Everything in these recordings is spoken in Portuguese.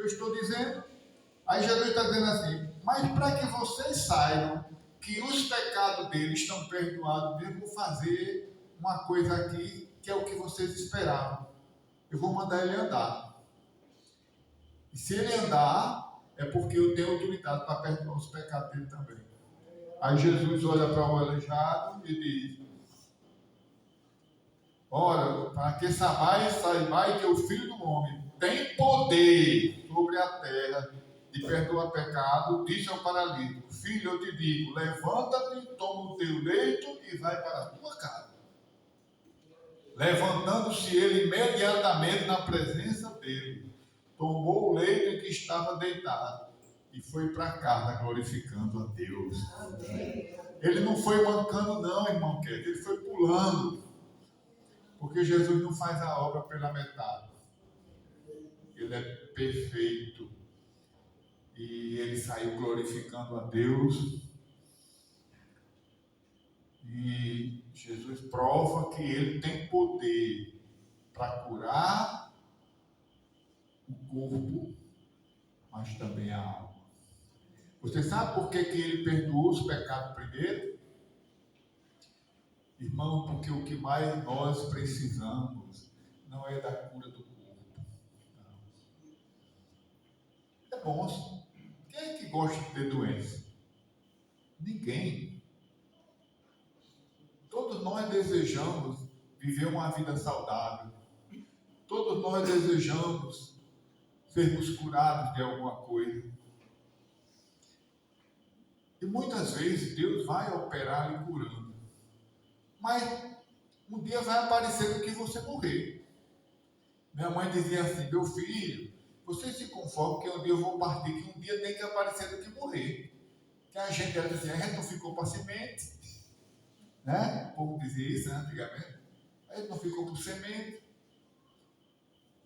eu estou dizendo. Aí Jesus está dizendo assim, mas para que vocês saibam que os pecados dele estão perdoados, eu vou fazer uma coisa aqui, que é o que vocês esperavam. Eu vou mandar ele andar. E se ele andar, é porque eu tenho autoridade para perdoar os pecados dele também. Aí Jesus olha para o aleijado e diz, ora, para que saibais que o Filho do Homem tem poder sobre a terra de perdoar pecado, disse ao paralítico, filho, eu te digo, levanta-te, toma o teu leito e vai para a tua casa. Levantando-se ele imediatamente na presença dele, tomou o leito em que estava deitado e foi para casa glorificando a Deus. Amém. Ele não foi mancando não, irmão querido, ele foi pulando, porque Jesus não faz a obra pela metade. Ele é perfeito. E ele saiu glorificando a Deus. E Jesus prova que ele tem poder para curar o corpo, mas também a alma. Você sabe por que ele perdoou os pecados primeiro? Irmão, porque o que mais nós precisamos não é da cura do corpo. Não. É bom. Quem é que gosta de ter doença? Ninguém. Todos nós desejamos viver uma vida saudável. Todos nós desejamos sermos curados de alguma coisa. E muitas vezes Deus vai operar lhe curando. Mas um dia vai aparecer do que você morrer. Minha mãe dizia assim, meu filho, você se conforma que um dia eu vou partir, que um dia tem que aparecer do que morrer. Que a gente dizia, a gente não ficou para semente. Né? O povo dizia isso, né, antigamente. A gente não ficou por semente.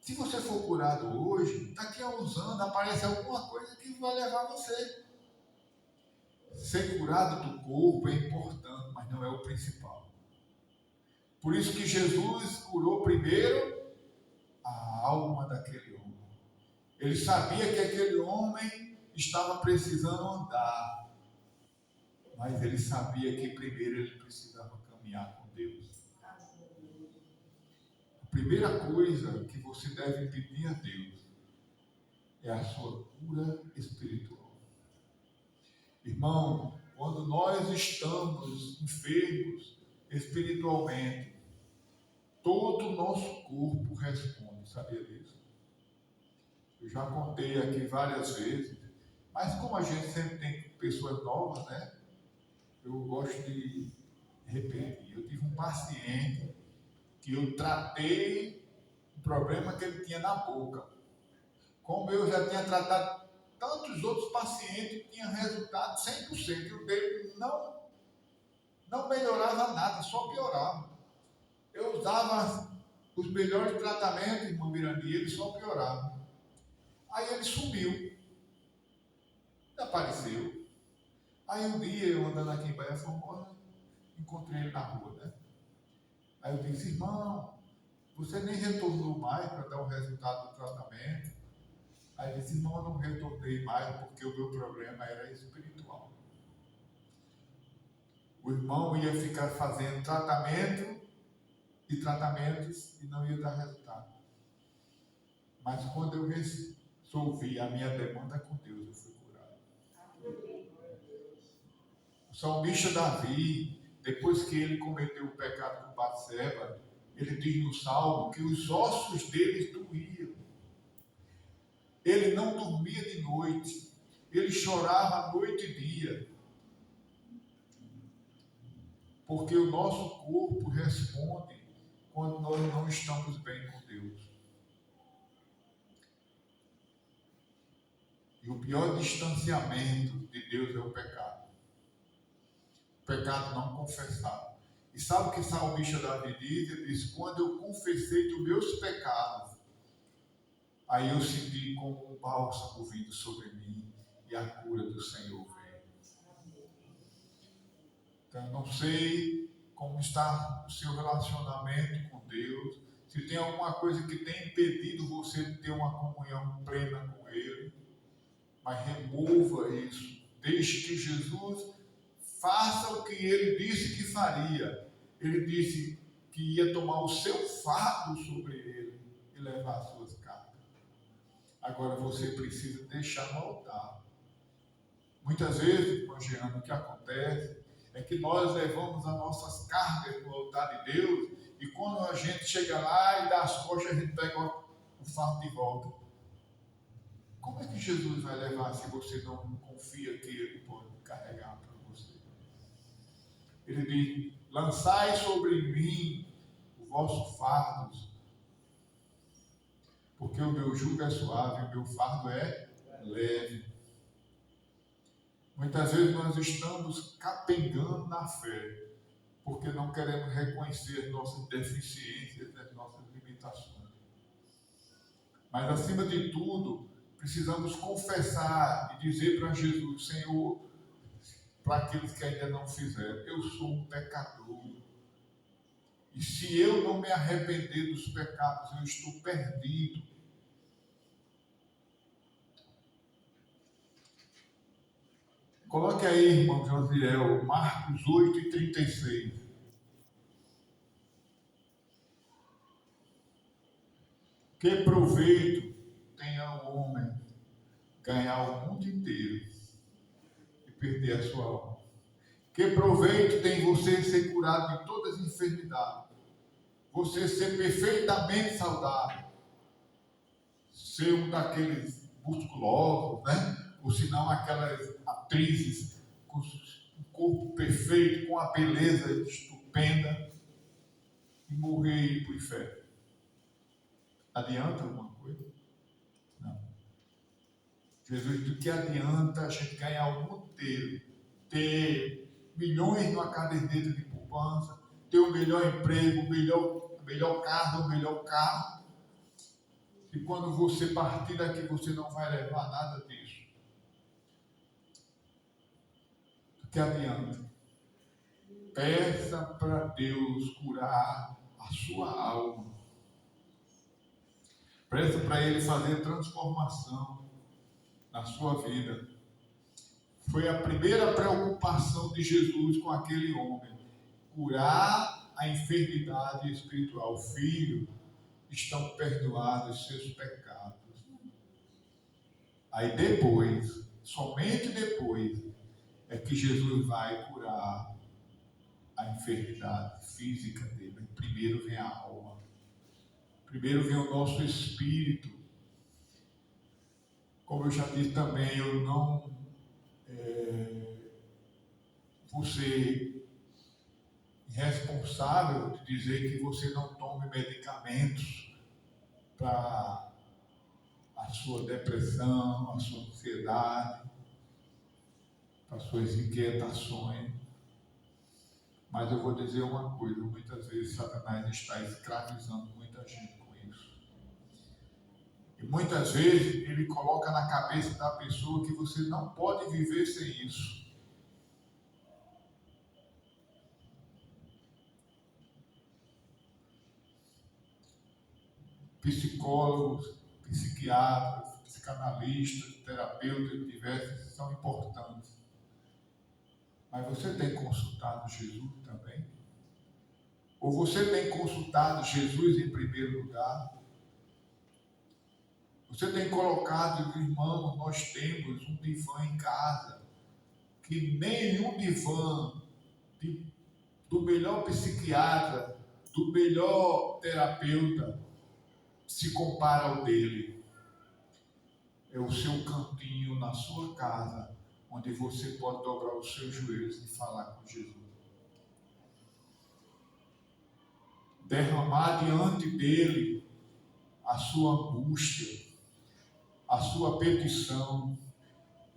Se você for curado hoje, daqui a uns anos aparece alguma coisa que vai levar você. Ser curado do corpo é importante, mas não é o principal. Por isso que Jesus curou primeiro a alma daquele homem. Ele sabia que aquele homem estava precisando andar, mas ele sabia que primeiro ele precisava caminhar com Deus. A primeira coisa que você deve pedir a Deus é a sua cura espiritual. Irmão, quando nós estamos enfermos espiritualmente, todo o nosso corpo responde, sabia disso? Eu já contei aqui várias vezes, mas como a gente sempre tem pessoas novas, né? Eu gosto de repetir. Eu tive um paciente que eu tratei o problema que ele tinha na boca. Como eu já tinha tratado tantos outros pacientes, tinha resultado 100%. E o dele não melhorava nada, só piorava. Eu usava os melhores tratamentos, irmão Mirandi, ele só piorava. Aí ele sumiu. Desapareceu. Aí um dia, eu andando aqui em Bahia Formosa, encontrei ele na rua, né? Aí eu disse, irmão, você nem retornou mais para dar o resultado do tratamento. Aí ele disse, irmão, eu não retornei mais porque o meu problema era espiritual. O irmão ia ficar fazendo tratamento e tratamentos e não ia dar resultado. Mas quando eu resolvi a minha demanda com Deus, eu fui curado. O salmista Davi, depois que ele cometeu o pecado com Batseba, ele diz no Salmo que os ossos deles doíam. Ele não dormia de noite, ele chorava noite e dia. Porque o nosso corpo responde quando nós não estamos bem com Deus. E o pior distanciamento de Deus é o pecado. O pecado não confessado. E sabe o que o salmista Davi diz? Ele diz, quando eu confessei dos meus pecados, aí eu senti como um bálsamo vindo sobre mim e a cura do Senhor veio. Então eu não sei como está o seu relacionamento com Deus, se tem alguma coisa que tem impedido você de ter uma comunhão plena com Ele. mas remova isso. Deixe que Jesus faça o que ele disse que faria. Ele disse que ia tomar o seu fardo sobre ele e levar as suas cargas. Agora você precisa deixar no altar. Muitas vezes, irmão Jean, o que acontece é que nós levamos as nossas cargas no altar de Deus e quando a gente chega lá e dá as costas, a gente pega o fardo de volta. Como é que Jesus vai levar se você não confia que Ele pode carregar para você? Ele diz: lançai sobre mim o vosso fardo, porque o meu jugo é suave, o meu fardo é leve. Muitas vezes nós estamos capengando na fé, porque não queremos reconhecer as nossas deficiências, as nossas limitações. Mas, acima de tudo, precisamos confessar e dizer para Jesus: Senhor, para aqueles que ainda não fizeram, eu sou um pecador. E se eu não me arrepender dos pecados, eu estou perdido. Coloque aí, irmão Josiel, Marcos 8:36. Que proveito tenha o homem ganhar o mundo inteiro e perder a sua alma? Que proveito tem você ser curado de todas as enfermidades? Você ser perfeitamente saudável? Ser um daqueles musculosos, né? Ou se não aquelas atrizes com um corpo perfeito, com a beleza estupenda e morrer e ir para o inferno? Adianta alguma coisa? Não. Jesus diz: que adianta a gente ganhar o mundo inteiro, ter milhões numa caderneta de poupança, ter o melhor emprego, o melhor carro, e quando você partir daqui você não vai levar nada disso? Que adianta? Peça para Deus curar a sua alma. Peça para Ele fazer transformação na sua vida. Foi a primeira preocupação de Jesus com aquele homem: curar a enfermidade espiritual. Filho, estão perdoados seus pecados. Aí depois, somente depois, é que Jesus vai curar a enfermidade física dele. Primeiro vem a alma. Primeiro vem o nosso espírito. Como eu já disse também, eu não vou ser responsável de dizer que você não tome medicamentos para a sua depressão, a sua ansiedade, para as suas inquietações. Mas eu vou dizer uma coisa: muitas vezes Satanás está escravizando muita gente com isso. E muitas vezes ele coloca na cabeça da pessoa que você não pode viver sem isso. Psicólogos, psiquiatras, psicanalistas, terapeutas diversos são importantes. Mas você tem consultado Jesus também? Ou você tem consultado Jesus em primeiro lugar? Você tem colocado, irmãos, nós temos um divã em casa, que nenhum divã do melhor psiquiatra, do melhor terapeuta, se compara ao dele. É o seu cantinho na sua casa, onde você pode dobrar os seus joelhos e falar com Jesus. Derramar diante dele a sua angústia, a sua petição.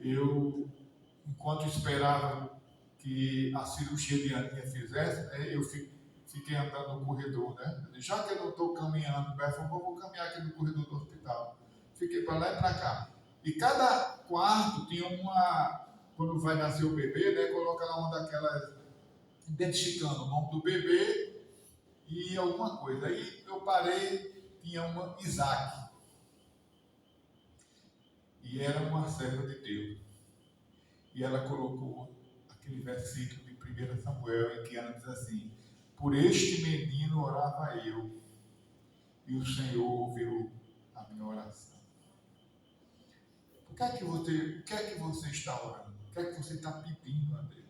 Eu, enquanto esperava que a cirurgia de Aninha fizesse, eu fiquei andando no corredor, né? Já que eu não estou caminhando, eu vou caminhar aqui no corredor do hospital. Fiquei para lá e para cá. E cada quarto tinha quando vai nascer o bebê, né? Coloca lá uma daquelas, identificando o nome do bebê e alguma coisa. Aí eu parei, tinha uma Isaac. E era uma serva de Deus. E ela colocou aquele versículo de 1 Samuel, em que ela diz assim: por este menino orava eu, e o Senhor ouviu a minha oração. O que é que você está orando? O que é que você está pedindo a Deus?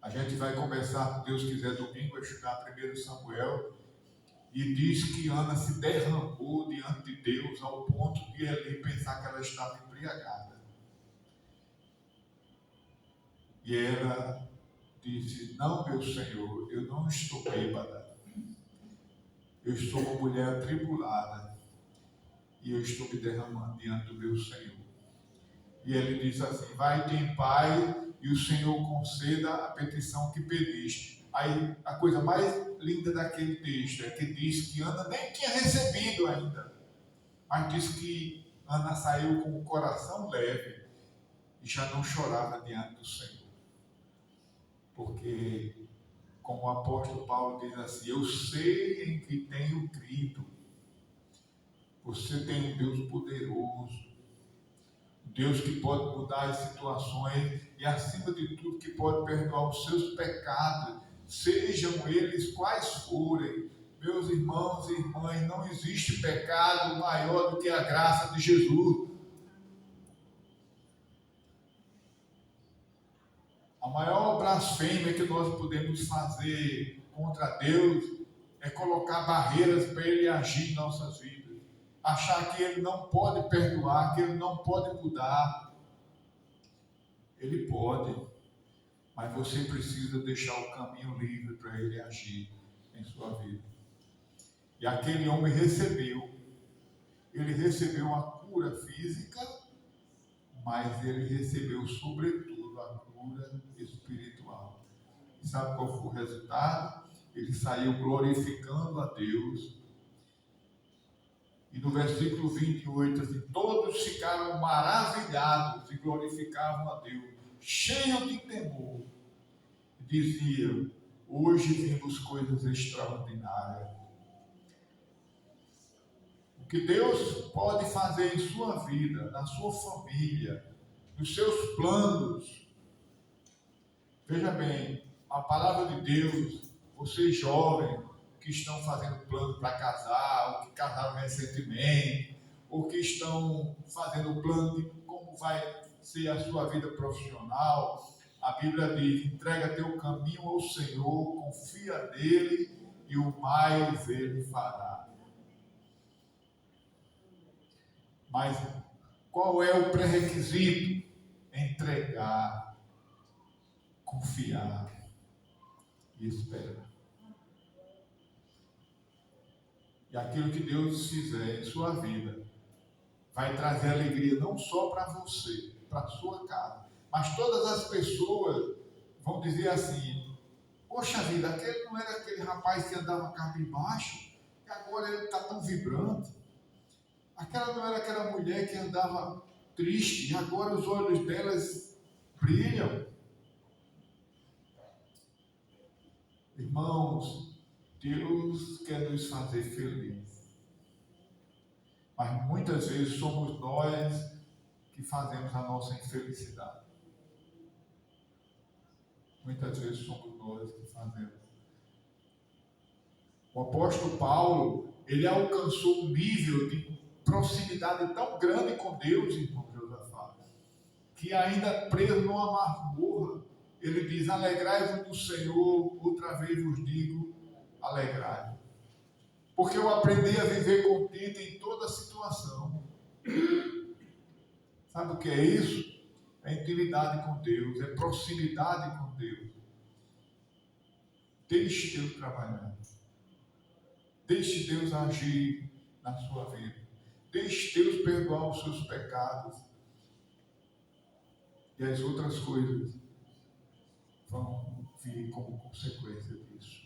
A gente vai conversar, se Deus quiser, domingo, a estudar 1 Samuel, e diz que Ana se derramou diante de Deus ao ponto de ele pensar que ela estava embriagada. E ela disse: não, meu Senhor, eu não estou bêbada. Eu estou uma mulher atribulada e eu estou me derramando diante do meu Senhor. E ele diz assim: vai-te em paz e o Senhor conceda a petição que pediste. Aí a coisa mais linda daquele texto é que diz que Ana nem tinha recebido ainda, mas diz que Ana saiu com o coração leve e já não chorava diante do Senhor. Porque, como o apóstolo Paulo diz assim: eu sei em que tenho crido. Você tem um Deus poderoso, Deus que pode mudar as situações e, acima de tudo, que pode perdoar os seus pecados, sejam eles quais forem. Meus irmãos e irmãs, não existe pecado maior do que a graça de Jesus. A maior blasfêmia que nós podemos fazer contra Deus é colocar barreiras para Ele agir em nossas vidas. Achar que Ele não pode perdoar, que Ele não pode mudar. Ele pode, mas você precisa deixar o caminho livre para Ele agir em sua vida. E aquele homem ele recebeu a cura física, mas ele recebeu sobretudo a cura espiritual. E sabe qual foi o resultado? Ele saiu glorificando a Deus. E no versículo 28, assim, todos ficaram maravilhados e glorificavam a Deus, cheios de temor. Diziam: hoje vimos coisas extraordinárias. O que Deus pode fazer em sua vida, na sua família, nos seus planos. Veja bem, a palavra de Deus, vocês jovens que estão fazendo plano para casar, ou que casaram recentemente, ou que estão fazendo plano de como vai ser a sua vida profissional, a Bíblia diz: entrega teu caminho ao Senhor, confia nele e o mais ele fará. Mas qual é o pré-requisito? Entregar, confiar e esperar. E aquilo que Deus fizer em sua vida vai trazer alegria não só para você, para a sua casa, mas todas as pessoas vão dizer assim: poxa vida, aquele não era aquele rapaz que andava cabisbaixo, e agora ele está tão vibrante. Aquela não era aquela mulher que andava triste, e agora os olhos delas brilham. Irmãos, Deus quer nos fazer felizes, mas muitas vezes somos nós que fazemos a nossa infelicidade. Muitas vezes somos nós que fazemos. O apóstolo Paulo, ele alcançou um nível de proximidade tão grande com Deus, irmão Josafá, que ainda preso numa masmorra, ele diz: alegrai-vos no Senhor, outra vez vos digo, alegrai-vos. Porque eu aprendi a viver contente em toda situação. Sabe o que é isso? É intimidade com Deus, é proximidade com Deus. Deixe Deus trabalhar. Deixe Deus agir na sua vida. Deixe Deus perdoar os seus pecados. E as outras coisas vão vir como consequência disso.